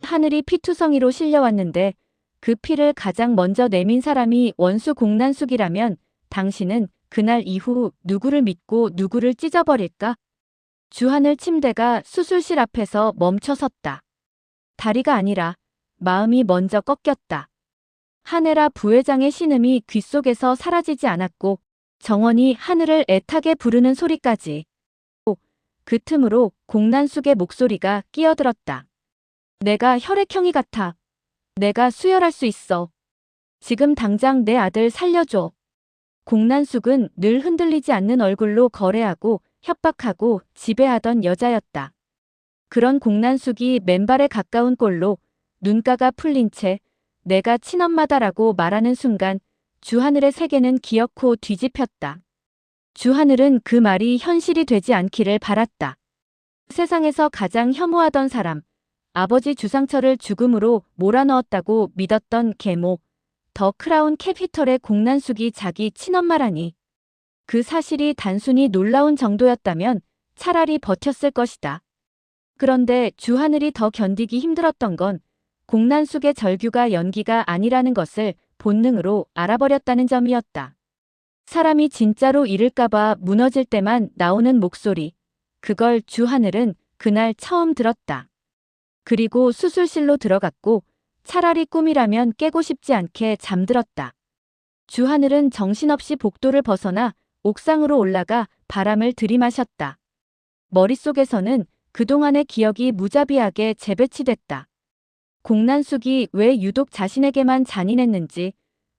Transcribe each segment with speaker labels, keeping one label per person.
Speaker 1: 하늘이 피투성이로 실려왔는데 그 피를 가장 먼저 내민 사람이 원수 공난숙이라면 당신은 그날 이후 누구를 믿고 누구를 찢어버릴까? 주하늘 침대가 수술실 앞에서 멈춰 섰다. 다리가 아니라 마음이 먼저 꺾였다. 하네라 부회장의 신음이 귓속에서 사라지지 않았고 정원이 하늘을 애타게 부르는 소리까지. 그 틈으로 공난숙의 목소리가 끼어들었다. 내가 혈액형이 같아. 내가 수혈할 수 있어. 지금 당장 내 아들 살려줘. 공난숙은 늘 흔들리지 않는 얼굴로 거래하고 협박하고 지배하던 여자였다. 그런 공난숙이 맨발에 가까운 꼴로 눈가가 풀린 채 내가 친엄마다라고 말하는 순간 주하늘의 세계는 기어코 뒤집혔다. 주하늘은 그 말이 현실이 되지 않기를 바랐다. 세상에서 가장 혐오하던 사람, 아버지 주상철을 죽음으로 몰아넣었다고 믿었던 계모, 더 크라운 캐피털의 공난숙이 자기 친엄마라니. 그 사실이 단순히 놀라운 정도였다면 차라리 버텼을 것이다. 그런데 주하늘이 더 견디기 힘들었던 건 공난숙의 절규가 연기가 아니라는 것을 본능으로 알아버렸다는 점이었다. 사람이 진짜로 잃을까봐 무너질 때만 나오는 목소리. 그걸 주하늘은 그날 처음 들었다. 그리고 수술실로 들어갔고 차라리 꿈이라면 깨고 싶지 않게 잠들었다. 주하늘은 정신없이 복도를 벗어나 옥상으로 올라가 바람을 들이마셨다. 머릿속에서는 그동안의 기억이 무자비하게 재배치됐다. 공난숙이 왜 유독 자신에게만 잔인했는지,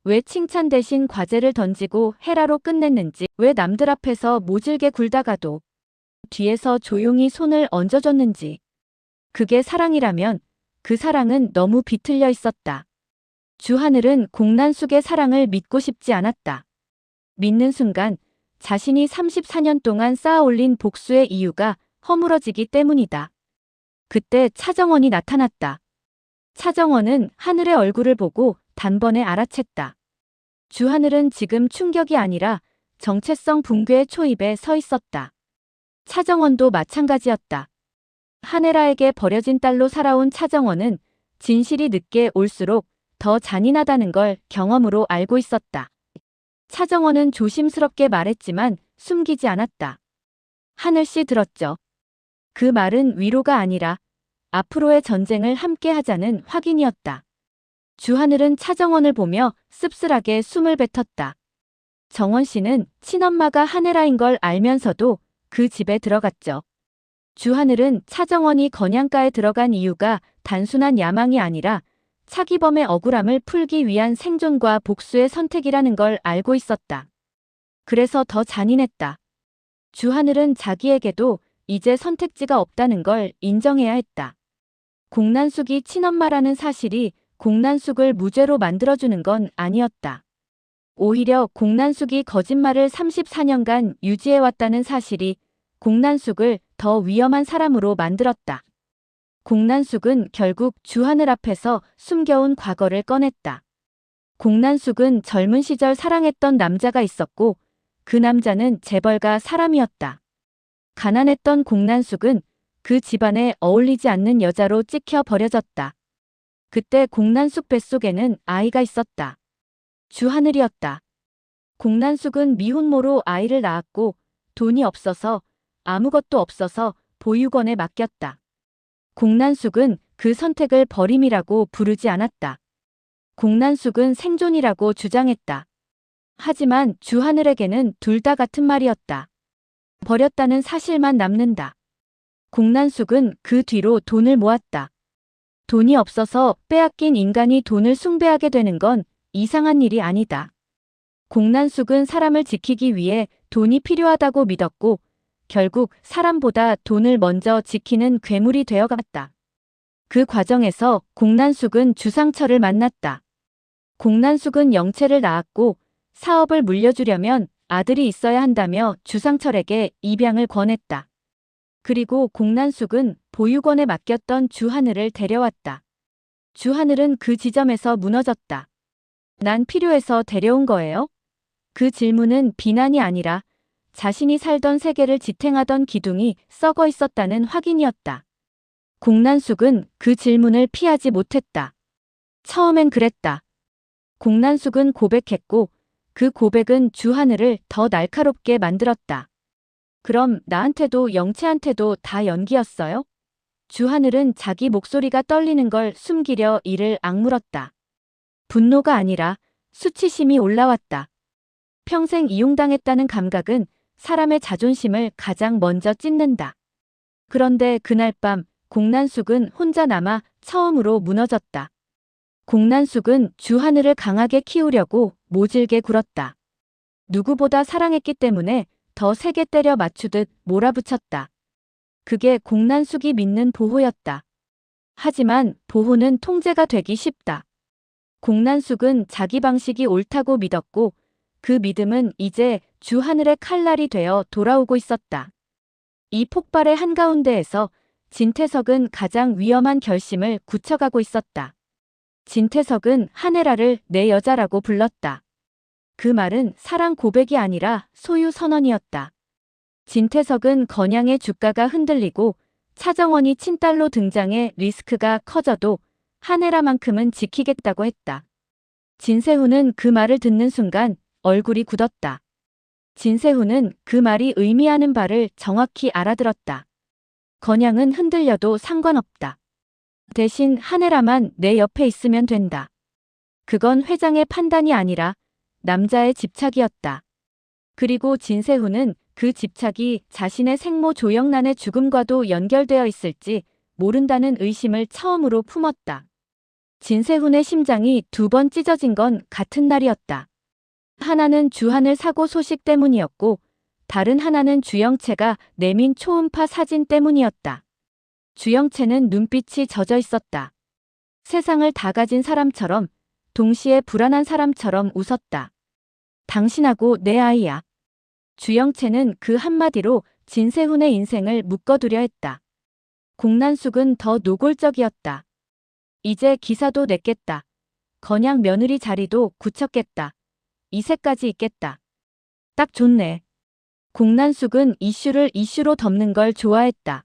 Speaker 1: 왜 칭찬 대신 과제를 던지고 헤라로 끝냈는지, 왜 남들 앞에서 모질게 굴다가도 뒤에서 조용히 손을 얹어줬는지. 그게 사랑이라면 그 사랑은 너무 비틀려 있었다. 주하늘은 공난숙의 사랑을 믿고 싶지 않았다. 믿는 순간 자신이 34년 동안 쌓아올린 복수의 이유가 허물어지기 때문이다. 그때 차정원이 나타났다. 차정원은 하늘의 얼굴을 보고 단번에 알아챘다. 주하늘은 지금 충격이 아니라 정체성 붕괴의 초입에 서 있었다. 차정원도 마찬가지였다. 하네라에게 버려진 딸로 살아온 차정원은 진실이 늦게 올수록 더 잔인하다는 걸 경험으로 알고 있었다. 차정원은 조심스럽게 말했지만 숨기지 않았다. 하늘씨 들었죠? 그 말은 위로가 아니라 앞으로의 전쟁을 함께 하자는 확인이었다. 주하늘은 차정원을 보며 씁쓸하게 숨을 뱉었다. 정원 씨는 친엄마가 하네라인 걸 알면서도 그 집에 들어갔죠. 주하늘은 차정원이 건양가에 들어간 이유가 단순한 야망이 아니라 차기범의 억울함을 풀기 위한 생존과 복수의 선택이라는 걸 알고 있었다. 그래서 더 잔인했다. 주하늘은 자기에게도 이제 선택지가 없다는 걸 인정해야 했다. 공난숙이 친엄마라는 사실이 공난숙을 무죄로 만들어주는 건 아니었다. 오히려 공난숙이 거짓말을 34년간 유지해왔다는 사실이 공난숙을 더 위험한 사람으로 만들었다. 공난숙은 결국 주하늘 앞에서 숨겨온 과거를 꺼냈다. 공난숙은 젊은 시절 사랑했던 남자가 있었고 그 남자는 재벌가 사람이었다. 가난했던 공난숙은 그 집안에 어울리지 않는 여자로 찍혀 버려졌다. 그때 공난숙 뱃속에는 아이가 있었다. 주하늘이었다. 공난숙은 미혼모로 아이를 낳았고 돈이 없어서 아무것도 없어서 보육원에 맡겼다. 공난숙은 그 선택을 버림이라고 부르지 않았다. 공난숙은 생존이라고 주장했다. 하지만 주하늘에게는 둘 다 같은 말이었다. 버렸다는 사실만 남는다. 공난숙은 그 뒤로 돈을 모았다. 돈이 없어서 빼앗긴 인간이 돈을 숭배하게 되는 건 이상한 일이 아니다. 공난숙은 사람을 지키기 위해 돈이 필요하다고 믿었고 결국 사람보다 돈을 먼저 지키는 괴물이 되어갔다. 그 과정에서 공난숙은 주상철을 만났다. 공난숙은 영채를 낳았고 사업을 물려주려면 아들이 있어야 한다며 주상철에게 입양을 권했다. 그리고 공난숙은 보육원에 맡겼던 주하늘을 데려왔다. 주하늘은 그 지점에서 무너졌다. 난 필요해서 데려온 거예요? 그 질문은 비난이 아니라 자신이 살던 세계를 지탱하던 기둥이 썩어 있었다는 확인이었다. 공난숙은 그 질문을 피하지 못했다. 처음엔 그랬다. 공난숙은 고백했고 그 고백은 주하늘을 더 날카롭게 만들었다. 그럼 나한테도 영채한테도 다 연기였어요? 주하늘은 자기 목소리가 떨리는 걸 숨기려 이를 악물었다. 분노가 아니라 수치심이 올라왔다. 평생 이용당했다는 감각은 사람의 자존심을 가장 먼저 찢는다. 그런데 그날 밤 공난숙은 혼자 남아 처음으로 무너졌다. 공난숙은 주하늘을 강하게 키우려고 모질게 굴었다. 누구보다 사랑했기 때문에 더 세게 때려 맞추듯 몰아붙였다. 그게 공난숙이 믿는 보호였다. 하지만 보호는 통제가 되기 쉽다. 공난숙은 자기 방식이 옳다고 믿었고 그 믿음은 이제 주하늘의 칼날이 되어 돌아오고 있었다. 이 폭발의 한가운데에서 진태석은 가장 위험한 결심을 굳혀가고 있었다. 진태석은 한혜라를 내 여자라고 불렀다. 그 말은 사랑 고백이 아니라 소유 선언이었다. 진태석은 건양의 주가가 흔들리고 차정원이 친딸로 등장해 리스크가 커져도 한혜라만큼은 지키겠다고 했다. 진세훈은 그 말을 듣는 순간 얼굴이 굳었다. 진세훈은 그 말이 의미하는 바를 정확히 알아들었다. 건양은 흔들려도 상관없다. 대신 한혜라만 내 옆에 있으면 된다. 그건 회장의 판단이 아니라 남자의 집착이었다. 그리고 진세훈은 그 집착이 자신의 생모 조영란의 죽음과도 연결되어 있을지 모른다는 의심을 처음으로 품었다. 진세훈의 심장이 2번 찢어진 건 같은 날이었다. 하나는 주하늘 사고 소식 때문이었고 다른 하나는 주영채가 내민 초음파 사진 때문이었다. 주영채는 눈빛이 젖어 있었다. 세상을 다 가진 사람처럼 동시에 불안한 사람처럼 웃었다. 당신하고 내 아이야. 주영채는 그 한마디로 진세훈의 인생을 묶어두려 했다. 공난숙은 더 노골적이었다. 이제 기사도 냈겠다. 건양 며느리 자리도 굳혔겠다. 이세까지 있겠다. 딱 좋네. 공난숙은 이슈를 이슈로 덮는 걸 좋아했다.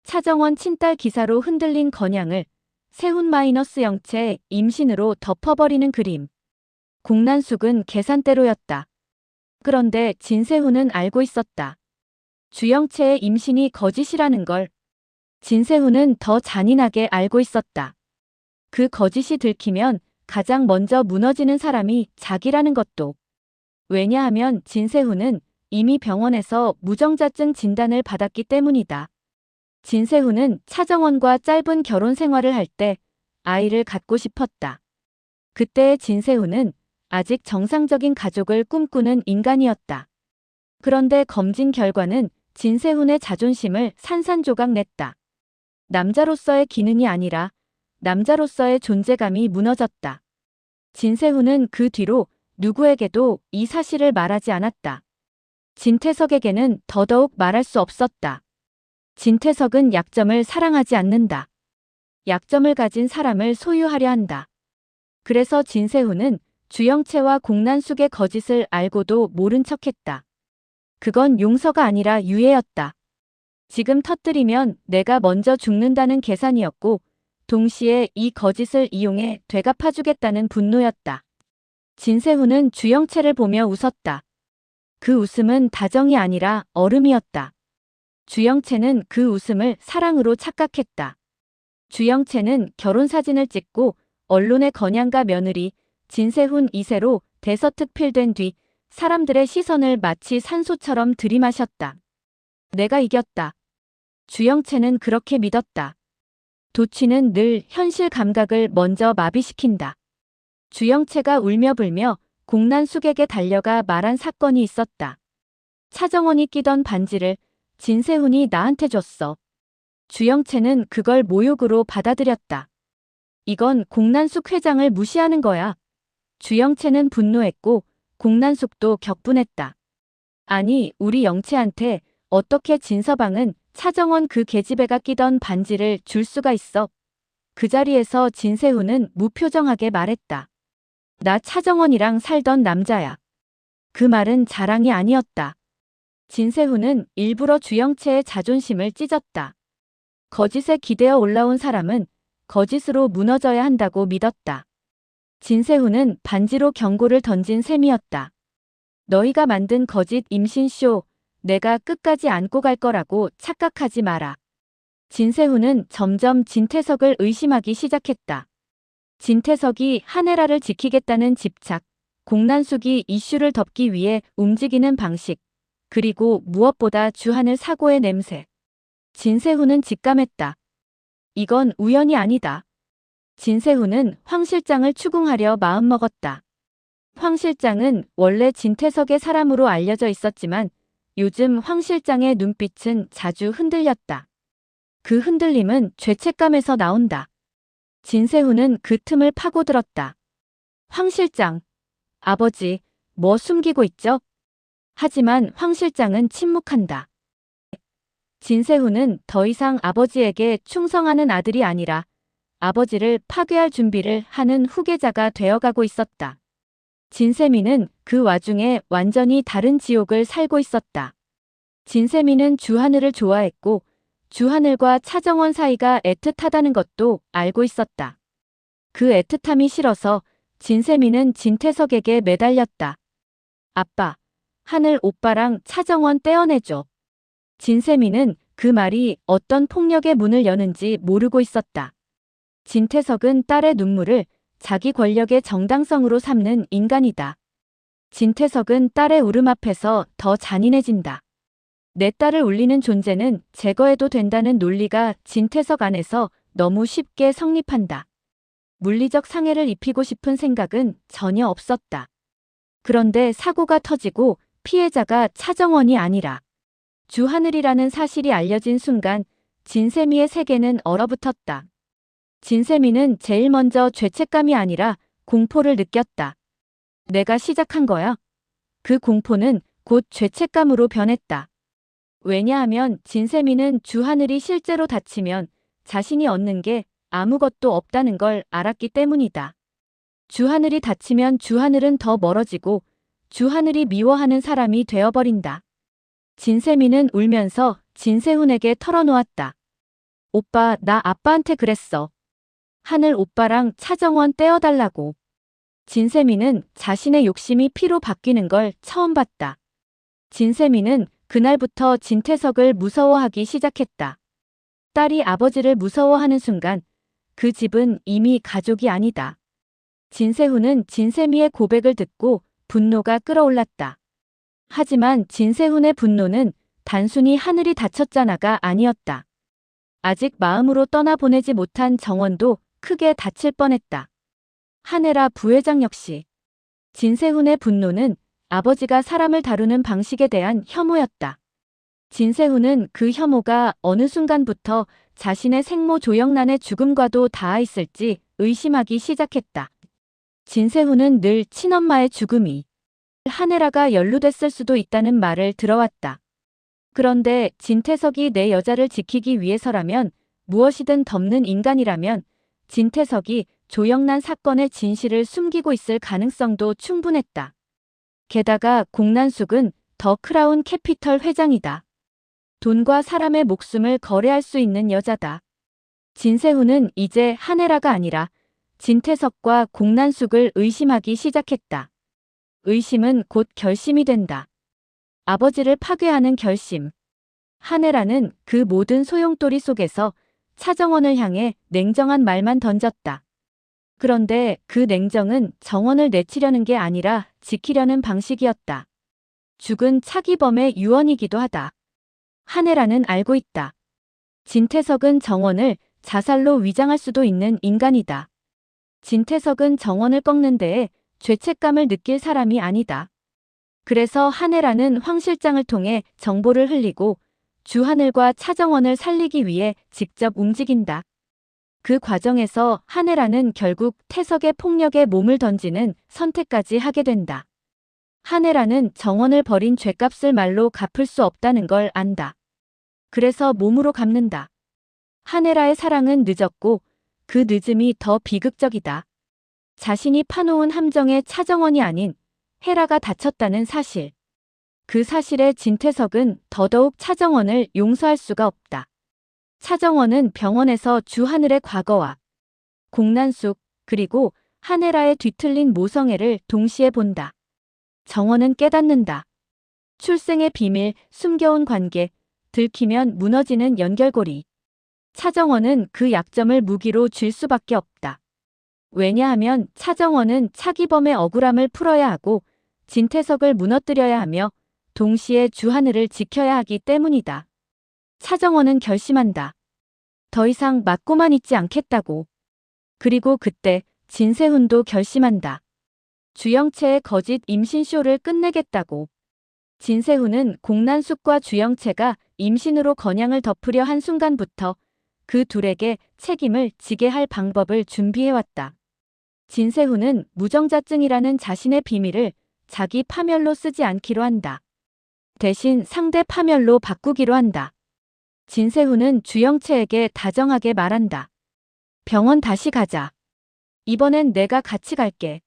Speaker 1: 차정원 친딸 기사로 흔들린 건양을 세훈 마이너스 영채 임신으로 덮어버리는 그림. 공난숙은 계산대로였다. 그런데 진세훈은 알고 있었다. 주영채의 임신이 거짓이라는 걸. 진세훈은 더 잔인하게 알고 있었다. 그 거짓이 들키면 가장 먼저 무너지는 사람이 자기라는 것도. 왜냐하면 진세훈은 이미 병원에서 무정자증 진단을 받았기 때문이다. 진세훈은 차정원과 짧은 결혼 생활을 할 때 아이를 갖고 싶었다. 그때의 진세훈은 아직 정상적인 가족을 꿈꾸는 인간이었다. 그런데 검진 결과는 진세훈의 자존심을 산산조각 냈다. 남자로서의 기능이 아니라 남자로서의 존재감이 무너졌다. 진세훈은 그 뒤로 누구에게도 이 사실을 말하지 않았다. 진태석에게는 더더욱 말할 수 없었다. 진태석은 약점을 사랑하지 않는다. 약점을 가진 사람을 소유하려 한다. 그래서 진세훈은 주영채와 공난숙의 거짓을 알고도 모른 척했다. 그건 용서가 아니라 유예였다. 지금 터뜨리면 내가 먼저 죽는다는 계산이었고 동시에 이 거짓을 이용해 되갚아주겠다는 분노였다. 진세훈은 주영채를 보며 웃었다. 그 웃음은 다정이 아니라 얼음이었다. 주영채는 그 웃음을 사랑으로 착각했다. 주영채는 결혼사진을 찍고 언론의 건양가 며느리 진세훈 2세로 대서특필된 뒤 사람들의 시선을 마치 산소처럼 들이마셨다. 내가 이겼다. 주영채는 그렇게 믿었다. 도취는 늘 현실 감각을 먼저 마비시킨다. 주영채가 울며 불며 공난숙에게 달려가 말한 사건이 있었다. 차정원이 끼던 반지를 진세훈이 나한테 줬어. 주영채는 그걸 모욕으로 받아들였다. 이건 공난숙 회장을 무시하는 거야. 주영채는 분노했고 공난숙도 격분했다. 아니, 우리 영채한테 어떻게 진서방은 차정원 그 계집애가 끼던 반지를 줄 수가 있어. 그 자리에서 진세훈은 무표정하게 말했다. 나 차정원이랑 살던 남자야. 그 말은 자랑이 아니었다. 진세훈은 일부러 주영채의 자존심을 찢었다. 거짓에 기대어 올라온 사람은 거짓으로 무너져야 한다고 믿었다. 진세훈은 반지로 경고를 던진 셈이었다. 너희가 만든 거짓 임신쇼, 내가 끝까지 안고 갈 거라고 착각하지 마라. 진세훈은 점점 진태석을 의심하기 시작했다. 진태석이 한혜라를 지키겠다는 집착, 공난숙이 이슈를 덮기 위해 움직이는 방식, 그리고 무엇보다 주하늘 사고의 냄새. 진세훈은 직감했다. 이건 우연이 아니다. 진세훈은 황 실장을 추궁하려 마음먹었다. 황 실장은 원래 진태석의 사람으로 알려져 있었지만 요즘 황 실장의 눈빛은 자주 흔들렸다. 그 흔들림은 죄책감에서 나온다. 진세훈은 그 틈을 파고들었다. 황 실장, 아버지, 뭐 숨기고 있죠? 하지만 황 실장은 침묵한다. 진세훈은 더 이상 아버지에게 충성하는 아들이 아니라 아버지를 파괴할 준비를 하는 후계자가 되어가고 있었다. 진세미는 그 와중에 완전히 다른 지옥을 살고 있었다. 진세미는 주하늘을 좋아했고 주하늘과 차정원 사이가 애틋하다는 것도 알고 있었다. 그 애틋함이 싫어서 진세미는 진태석에게 매달렸다. 아빠, 하늘 오빠랑 차정원 떼어내줘. 진세미는 그 말이 어떤 폭력의 문을 여는지 모르고 있었다. 진태석은 딸의 눈물을 자기 권력의 정당성으로 삼는 인간이다. 진태석은 딸의 울음 앞에서 더 잔인해진다. 내 딸을 울리는 존재는 제거해도 된다는 논리가 진태석 안에서 너무 쉽게 성립한다. 물리적 상해를 입히고 싶은 생각은 전혀 없었다. 그런데 사고가 터지고 피해자가 차정원이 아니라 주하늘이라는 사실이 알려진 순간 진세미의 세계는 얼어붙었다. 진세미는 제일 먼저 죄책감이 아니라 공포를 느꼈다. 내가 시작한 거야. 그 공포는 곧 죄책감으로 변했다. 왜냐하면 진세미는 주하늘이 실제로 다치면 자신이 얻는 게 아무것도 없다는 걸 알았기 때문이다. 주하늘이 다치면 주하늘은 더 멀어지고 주하늘이 미워하는 사람이 되어버린다. 진세미는 울면서 진세훈에게 털어놓았다. 오빠, 나 아빠한테 그랬어. 하늘 오빠랑 차정원 떼어달라고. 진세미는 자신의 욕심이 피로 바뀌는 걸 처음 봤다. 진세미는 그날부터 진태석을 무서워하기 시작했다. 딸이 아버지를 무서워하는 순간 그 집은 이미 가족이 아니다. 진세훈은 진세미의 고백을 듣고 분노가 끌어올랐다. 하지만 진세훈의 분노는 단순히 하늘이 다쳤잖아가 아니었다. 아직 마음으로 떠나보내지 못한 정원도 크게 다칠 뻔했다. 한혜라 부회장 역시. 진세훈의 분노는 아버지가 사람을 다루는 방식에 대한 혐오였다. 진세훈은 그 혐오가 어느 순간부터 자신의 생모 조영란의 죽음과도 닿아 있을지 의심하기 시작했다. 진세훈은 늘 친엄마의 죽음이 한혜라가 연루됐을 수도 있다는 말을 들어왔다. 그런데 진태석이 내 여자를 지키기 위해서라면 무엇이든 덮는 인간이라면 진태석이 조영란 사건의 진실을 숨기고 있을 가능성도 충분했다. 게다가 공난숙은 더 크라운 캐피털 회장이다. 돈과 사람의 목숨을 거래할 수 있는 여자다. 진세훈은 이제 한혜라가 아니라 진태석과 공난숙을 의심하기 시작했다. 의심은 곧 결심이 된다. 아버지를 파괴하는 결심. 한혜라는 그 모든 소용돌이 속에서 차정원을 향해 냉정한 말만 던졌다. 그런데 그 냉정은 정원을 내치려는 게 아니라 지키려는 방식이었다. 죽은 차기범의 유언이기도 하다. 한혜라는 알고 있다. 진태석은 정원을 자살로 위장할 수도 있는 인간이다. 진태석은 정원을 꺾는 데에 죄책감을 느낄 사람이 아니다. 그래서 한혜라는 황 실장을 통해 정보를 흘리고 주하늘과 차정원을 살리기 위해 직접 움직인다. 그 과정에서 한혜라는 결국 태석의 폭력에 몸을 던지는 선택까지 하게 된다. 한혜라는 정원을 버린 죗값을 말로 갚을 수 없다는 걸 안다. 그래서 몸으로 갚는다. 한혜라의 사랑은 늦었고 그 늦음이 더 비극적이다. 자신이 파놓은 함정에 차정원이 아닌 헤라가 다쳤다는 사실. 그 사실에 진태석은 더더욱 차정원을 용서할 수가 없다. 차정원은 병원에서 주하늘의 과거와 공난숙 그리고 한혜라의 뒤틀린 모성애를 동시에 본다. 정원은 깨닫는다. 출생의 비밀, 숨겨온 관계, 들키면 무너지는 연결고리. 차정원은 그 약점을 무기로 쥘 수밖에 없다. 왜냐하면 차정원은 차기범의 억울함을 풀어야 하고 진태석을 무너뜨려야 하며 동시에 주하늘을 지켜야 하기 때문이다. 차정원은 결심한다. 더 이상 맞고만 있지 않겠다고. 그리고 그때 진세훈도 결심한다. 주영채의 거짓 임신쇼를 끝내겠다고. 진세훈은 공난숙과 주영채가 임신으로 건양을 덮으려 한 순간부터 그 둘에게 책임을 지게 할 방법을 준비해왔다. 진세훈은 무정자증이라는 자신의 비밀을 자기 파멸로 쓰지 않기로 한다. 대신 상대 파멸로 바꾸기로 한다. 진세훈은 주영채에게 다정하게 말한다. 병원 다시 가자. 이번엔 내가 같이 갈게.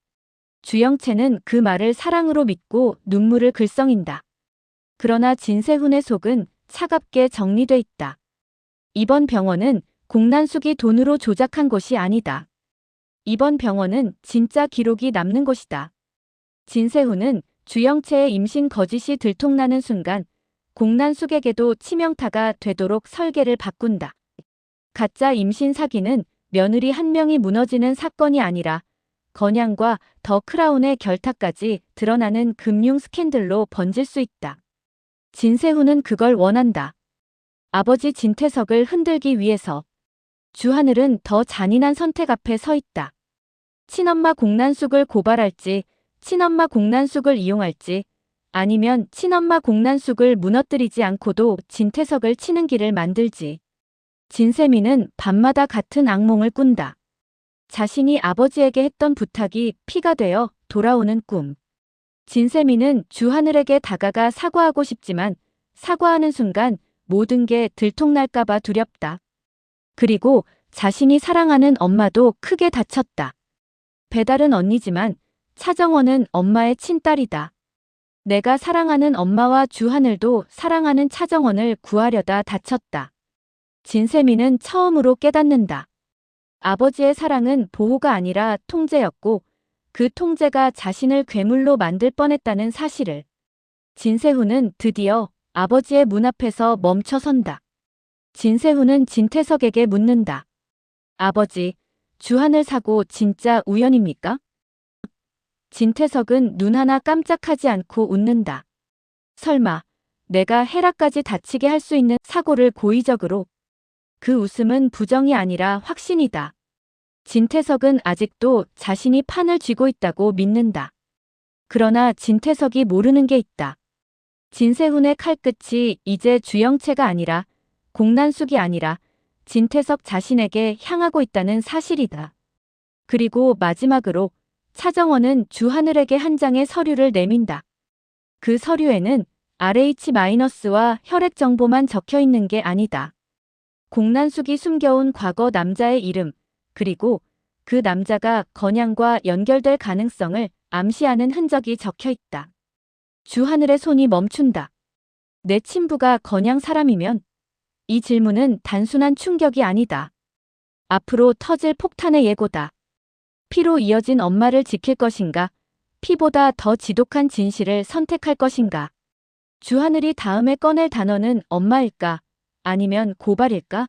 Speaker 1: 주영채는 그 말을 사랑으로 믿고 눈물을 글썽인다. 그러나 진세훈의 속은 차갑게 정리돼 있다. 이번 병원은 공난숙이 돈으로 조작한 곳이 아니다. 이번 병원은 진짜 기록이 남는 곳이다. 진세훈은 주영채의 임신 거짓이 들통나는 순간 공난숙에게도 치명타가 되도록 설계를 바꾼다. 가짜 임신 사기는 며느리 한 명이 무너지는 사건이 아니라 건양과 더 크라운의 결탁까지 드러나는 금융 스캔들로 번질 수 있다. 진세훈은 그걸 원한다. 아버지 진태석을 흔들기 위해서. 주하늘은 더 잔인한 선택 앞에 서 있다. 친엄마 공난숙을 고발할지, 친엄마 공난숙을 이용할지, 아니면 친엄마 공난숙을 무너뜨리지 않고도 진태석을 치는 길을 만들지. 진세미는 밤마다 같은 악몽을 꾼다. 자신이 아버지에게 했던 부탁이 피가 되어 돌아오는 꿈. 진세미는 주하늘에게 다가가 사과하고 싶지만 사과하는 순간 모든 게 들통날까봐 두렵다. 그리고 자신이 사랑하는 엄마도 크게 다쳤다. 배달은 언니지만 차정원은 엄마의 친딸이다. 내가 사랑하는 엄마와 주하늘도 사랑하는 차정원을 구하려다 다쳤다. 진세미는 처음으로 깨닫는다. 아버지의 사랑은 보호가 아니라 통제였고 그 통제가 자신을 괴물로 만들 뻔했다는 사실을. 진세훈은 드디어 아버지의 문 앞에서 멈춰선다. 진세훈은 진태석에게 묻는다. 아버지, 주하늘 사고 진짜 우연입니까? 진태석은 눈 하나 깜짝하지 않고 웃는다. 설마 내가 헤라까지 다치게 할 수 있는 사고를 고의적으로. 그 웃음은 부정이 아니라 확신이다. 진태석은 아직도 자신이 판을 쥐고 있다고 믿는다. 그러나 진태석이 모르는 게 있다. 진세훈의 칼끝이 이제 주영채가 아니라 공난숙이 아니라 진태석 자신에게 향하고 있다는 사실이다. 그리고 마지막으로 차정원은 주하늘에게 한 장의 서류를 내민다. 그 서류에는 RH-와 혈액 정보만 적혀 있는 게 아니다. 공난숙이 숨겨온 과거 남자의 이름, 그리고 그 남자가 건양과 연결될 가능성을 암시하는 흔적이 적혀 있다. 주하늘의 손이 멈춘다. 내 친부가 건양 사람이면? 이 질문은 단순한 충격이 아니다. 앞으로 터질 폭탄의 예고다. 피로 이어진 엄마를 지킬 것인가? 피보다 더 지독한 진실을 선택할 것인가? 주하늘이 다음에 꺼낼 단어는 엄마일까? 아니면 고발일까?